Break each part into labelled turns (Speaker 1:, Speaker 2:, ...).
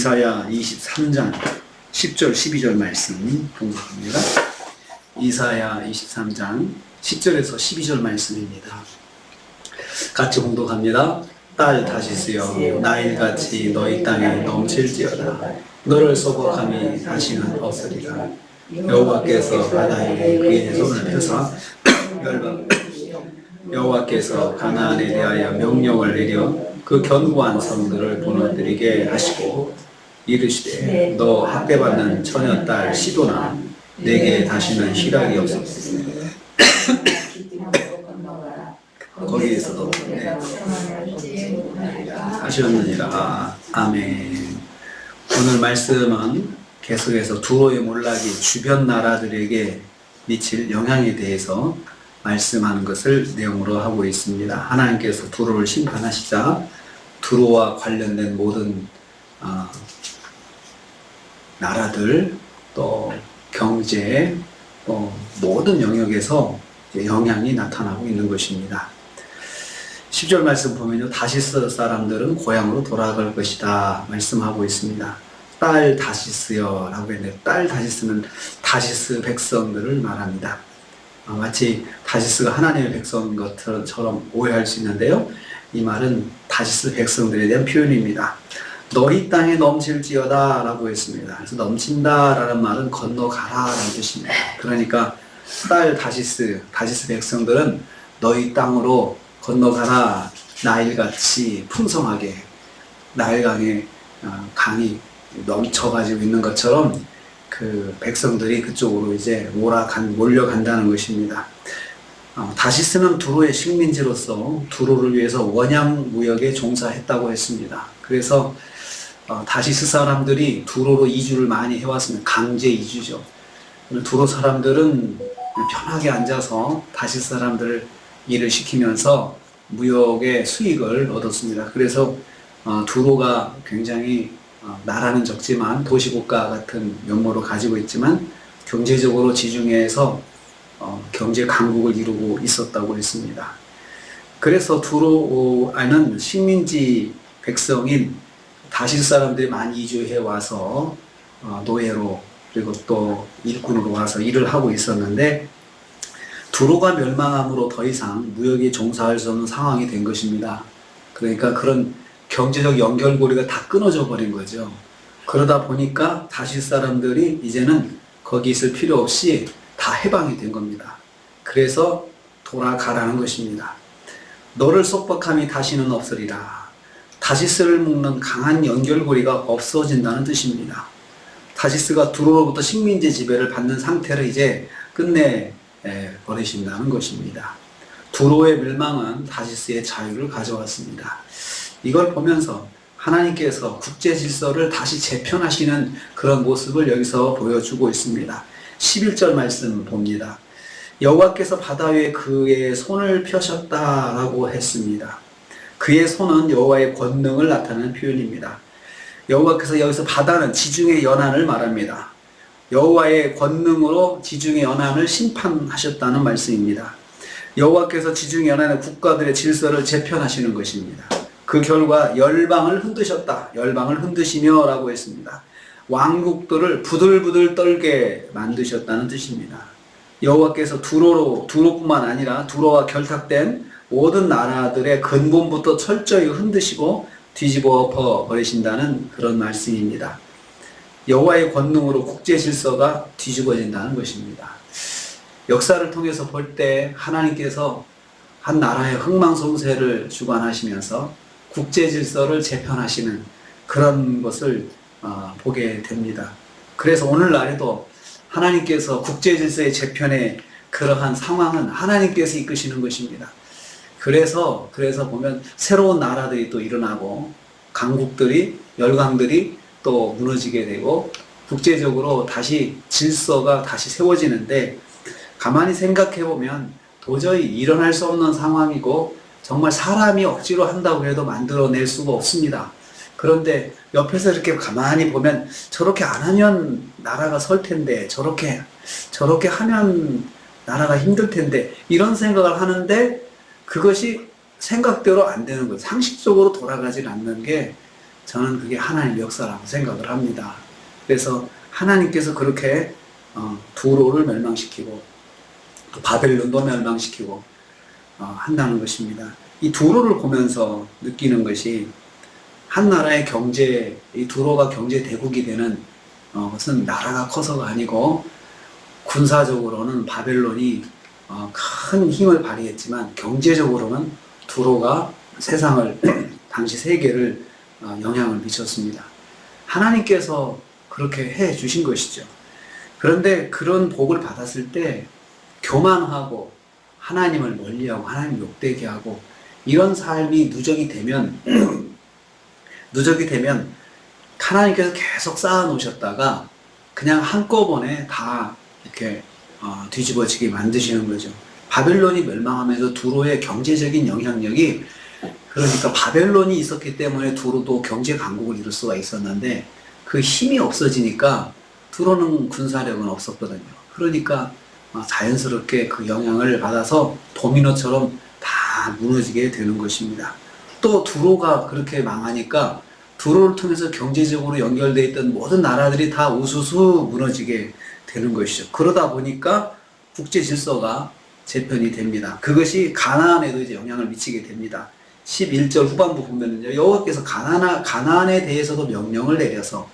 Speaker 1: 이사야 23장 10절 12절 말씀 공부합니다. 이사야 23장 10절에서 12절 말씀입니다. 같이 공독합니다. 딸 다시스여 나일같이 너희 땅에 넘칠지어다. 너를 소복함이 다시는 없으리라. 여호와께서 바다에 그의 손을 펴사 여호와께서 가나안에 대하여 명령을 내려 그 견고한 성들을 무너뜨리게 하시고 이르시되 너 학대받는 처녀딸 시도나 내게 다시는 희락이 없었으니 거기에서도 하셨느니라. 아멘. 오늘 말씀은 계속해서 두로의 몰락이 주변 나라들에게 미칠 영향에 대해서 말씀하는 것을 내용으로 하고 있습니다. 하나님께서 두로를 심판하시자 두로와 관련된 모든 나라들 또 경제 또 모든 영역에서 영향이 나타나고 있는 것입니다. 10절 말씀 보면요, 다시스 사람들은 고향으로 돌아갈 것이다 말씀하고 있습니다. 딸 다시스여 라고 했는데, 딸 다시스는 다시스 백성들을 말합니다. 마치 다시스가 하나님의 백성인 것처럼 오해할 수 있는데요, 이 말은 다시스 백성들에 대한 표현입니다. 너희 땅에 넘칠지어다 라고 했습니다. 그래서 넘친다 라는 말은 건너가라 라는 뜻입니다. 그러니까 딸 다시스 백성들은 너희 땅으로 건너가라. 나일같이 풍성하게 나일강에 강이 넘쳐가지고 있는 것처럼 그 백성들이 그쪽으로 이제 몰려간다는 것입니다. 다시스는 두로의 식민지로서 두로를 위해서 원양 무역에 종사했다고 했습니다. 그래서 다시스 사람들이 두로로 이주를 많이 해왔습니다. 강제 이주죠. 두로 사람들은 편하게 앉아서 다시스 사람들을 일을 시키면서 무역의 수익을 얻었습니다. 그래서 두로가 굉장히 나라는 적지만 도시국가 같은 면모를 가지고 있지만 경제적으로 지중해에서 경제 강국을 이루고 있었다고 했습니다. 그래서 두로에는 식민지 백성인 다시스 사람들이 많이 이주해 와서 노예로 그리고 또 일꾼으로 와서 일을 하고 있었는데, 두로가 멸망함으로 더 이상 무역에 종사할 수 없는 상황이 된 것입니다. 그러니까 그런 경제적 연결고리가 다 끊어져 버린 거죠. 그러다 보니까 다시스 사람들이 이제는 거기 있을 필요 없이 다 해방이 된 겁니다. 그래서 돌아가라는 것입니다. 너를 속박함이 다시는 없으리라. 다시스를 묶는 강한 연결고리가 없어진다는 뜻입니다. 다시스가 두로로부터 식민지 지배를 받는 상태를 이제 끝내 버리신다는 것입니다. 두로의 멸망은 다시스의 자유를 가져왔습니다. 이걸 보면서 하나님께서 국제 질서를 다시 재편하시는 그런 모습을 여기서 보여주고 있습니다. 11절 말씀 봅니다. 여호와께서 바다 위에 그의 손을 펴셨다라고 했습니다. 그의 손은 여호와의 권능을 나타내는 표현입니다. 여호와께서 여기서 바다는 지중해 연안을 말합니다. 여호와의 권능으로 지중해 연안을 심판하셨다는 말씀입니다. 여호와께서 지중해 연안의 국가들의 질서를 재편하시는 것입니다. 그 결과 열방을 흔드셨다. 열방을 흔드시며 라고 했습니다. 왕국들을 부들부들 떨게 만드셨다는 뜻입니다. 여호와께서 두로뿐만 아니라 두로와 결탁된 모든 나라들의 근본부터 철저히 흔드시고 뒤집어 버리신다는 그런 말씀입니다. 여호와의 권능으로 국제 질서가 뒤집어진다는 것입니다. 역사를 통해서 볼 때 하나님께서 한 나라의 흥망성쇠를 주관하시면서 국제 질서를 재편하시는 그런 것을 보게 됩니다. 그래서 오늘날에도 하나님께서 국제 질서의 재편의 그러한 상황은 하나님께서 이끄시는 것입니다. 그래서 보면 새로운 나라들이 또 일어나고 열강들이 또 무너지게 되고 국제적으로 다시 질서가 다시 세워지는데, 가만히 생각해 보면 도저히 일어날 수 없는 상황이고 정말 사람이 억지로 한다고 해도 만들어낼 수가 없습니다. 그런데 옆에서 이렇게 가만히 보면 저렇게 안 하면 나라가 설 텐데, 저렇게 하면 나라가 힘들 텐데, 이런 생각을 하는데 그것이 생각대로 안 되는 거예요. 상식적으로 돌아가질 않는 게 저는 그게 하나님의 역사라고 생각을 합니다. 그래서 하나님께서 그렇게 두로를 멸망시키고 또 바벨론도 멸망시키고 한다는 것입니다. 이 두로를 보면서 느끼는 것이 한 나라의 경제, 이 두로가 경제 대국이 되는 것은 나라가 커서가 아니고 군사적으로는 바벨론이 큰 힘을 발휘했지만 경제적으로는 두로가 세상을 당시 세계를 영향을 미쳤습니다. 하나님께서 그렇게 해 주신 것이죠. 그런데 그런 복을 받았을 때 교만하고 하나님을 멀리하고 하나님 욕되게 하고 이런 삶이 누적이 되면 하나님께서 계속 쌓아 놓으셨다가 그냥 한꺼번에 다 이렇게 뒤집어지게 만드시는 거죠. 바벨론이 멸망하면서 두로의 경제적인 영향력이, 그러니까 바벨론이 있었기 때문에 두로도 경제 강국을 이룰 수가 있었는데 그 힘이 없어지니까 두로는 군사력은 없었거든요. 그러니까 자연스럽게 그 영향을 받아서 도미노처럼 다 무너지게 되는 것입니다. 또 두로가 그렇게 망하니까 두로를 통해서 경제적으로 연결되어 있던 모든 나라들이 다 우수수 무너지게 되는 것이죠. 그러다 보니까 국제 질서가 재편이 됩니다. 그것이 가나안에도 이제 영향을 미치게 됩니다. 11절 후반부 보면은요, 여호와께서 가나안에 대해서도 명령을 내려서,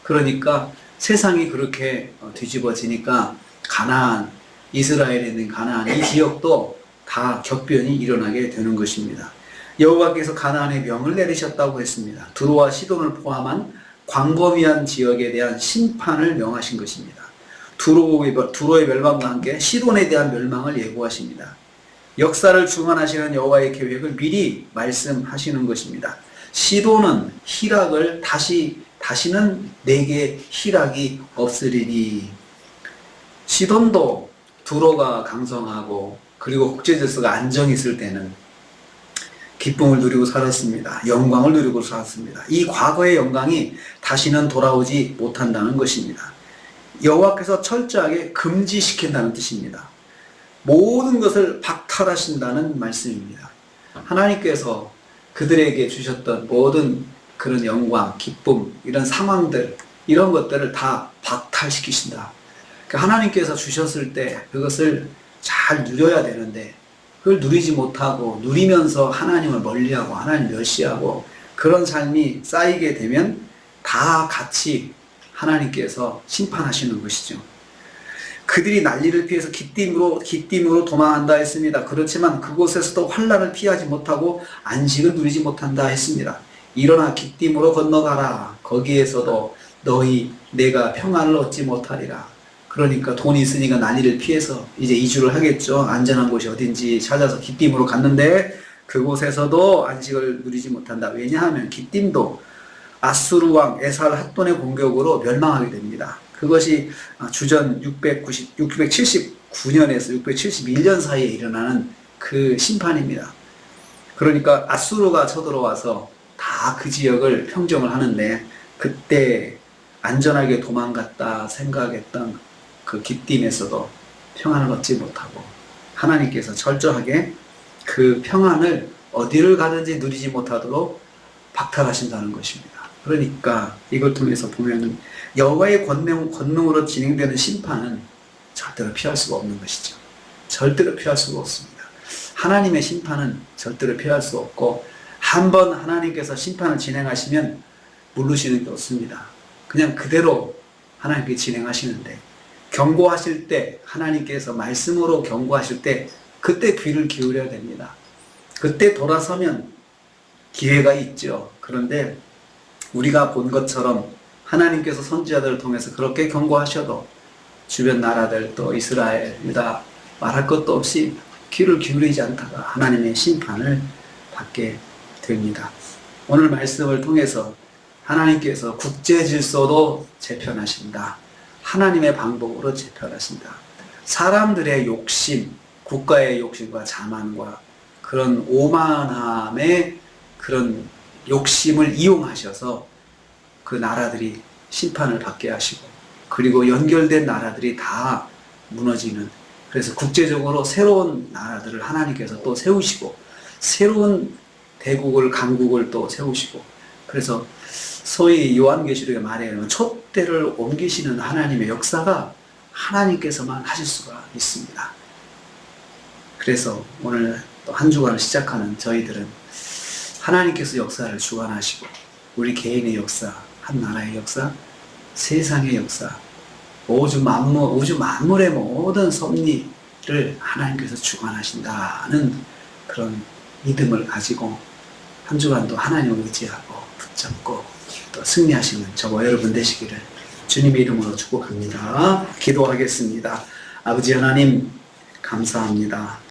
Speaker 1: 그러니까 세상이 그렇게 뒤집어지니까 가나안, 이스라엘에 있는 가나안 이 지역도 다 격변이 일어나게 되는 것입니다. 여호와께서 가나안에 명을 내리셨다고 했습니다. 두로와 시돈을 포함한 광범위한 지역에 대한 심판을 명하신 것입니다. 두로의 멸망과 함께 시돈에 대한 멸망을 예고하십니다. 역사를 주관하시는 여호와의 계획을 미리 말씀하시는 것입니다. 시돈은 희락을 다시는 내게 희락이 없으리니. 시돈도 두로가 강성하고 그리고 국제질서가 안정이 있을 때는 기쁨을 누리고 살았습니다. 영광을 누리고 살았습니다. 이 과거의 영광이 다시는 돌아오지 못한다는 것입니다. 여호와께서 철저하게 금지시킨다는 뜻입니다. 모든 것을 박탈하신다는 말씀입니다. 하나님께서 그들에게 주셨던 모든 그런 영광, 기쁨, 이런 상황들, 이런 것들을 다 박탈시키신다. 하나님께서 주셨을 때 그것을 잘 누려야 되는데 그걸 누리지 못하고 누리면서 하나님을 멀리하고 하나님 멸시하고 그런 삶이 쌓이게 되면 다 같이 하나님께서 심판하시는 것이죠. 그들이 난리를 피해서 기띔으로 도망한다 했습니다. 그렇지만 그곳에서도 환난을 피하지 못하고 안식을 누리지 못한다 했습니다. 일어나 기띔으로 건너가라. 거기에서도 내가 평안을 얻지 못하리라. 그러니까 돈이 있으니까 난리를 피해서 이제 이주를 하겠죠. 안전한 곳이 어딘지 찾아서 기띔으로 갔는데 그곳에서도 안식을 누리지 못한다. 왜냐하면 기띔도 아수르 왕 에살 핫돈의 공격으로 멸망하게 됩니다. 그것이 주전 679년에서 671년 사이에 일어나는 그 심판입니다. 그러니까 아수르가 쳐들어와서 다 그 지역을 평정을 하는데 그때 안전하게 도망갔다 생각했던 그 기띔에서도 평안을 얻지 못하고 하나님께서 철저하게 그 평안을 어디를 가든지 누리지 못하도록 박탈하신다는 것입니다. 그러니까 이걸 통해서 보면은 여호와의 권능으로 진행되는 심판은 절대로 피할 수가 없는 것이죠. 절대로 피할 수가 없습니다. 하나님의 심판은 절대로 피할 수 없고 한번 하나님께서 심판을 진행하시면 물르시는 게 없습니다. 그냥 그대로 하나님께 진행하시는데 경고하실 때 하나님께서 말씀으로 경고하실 때 그때 귀를 기울여야 됩니다. 그때 돌아서면 기회가 있죠. 그런데 우리가 본 것처럼 하나님께서 선지자들을 통해서 그렇게 경고하셔도 주변 나라들 또 이스라엘, 유다 말할 것도 없이 귀를 기울이지 않다가 하나님의 심판을 받게 됩니다. 오늘 말씀을 통해서 하나님께서 국제 질서도 재편하신다. 하나님의 방법으로 재편하신다. 사람들의 욕심, 국가의 욕심과 자만과 그런 오만함의 그런 욕심을 이용하셔서 그 나라들이 심판을 받게 하시고 그리고 연결된 나라들이 다 무너지는, 그래서 국제적으로 새로운 나라들을 하나님께서 또 세우시고 새로운 대국을 강국을 또 세우시고, 그래서 소위 요한계시록의 말에 의하면 촛대를 옮기시는 하나님의 역사가 하나님께서만 하실 수가 있습니다. 그래서 오늘 또 한 주간을 시작하는 저희들은 하나님께서 역사를 주관하시고 우리 개인의 역사, 한 나라의 역사, 세상의 역사, 우주 만물의 모든 섭리를 하나님께서 주관하신다는 그런 믿음을 가지고 한 주간도 하나님을 의지하고 붙잡고 또 승리하시는 저와 여러분 되시기를 주님의 이름으로 축복합니다. 기도하겠습니다. 아버지 하나님 감사합니다.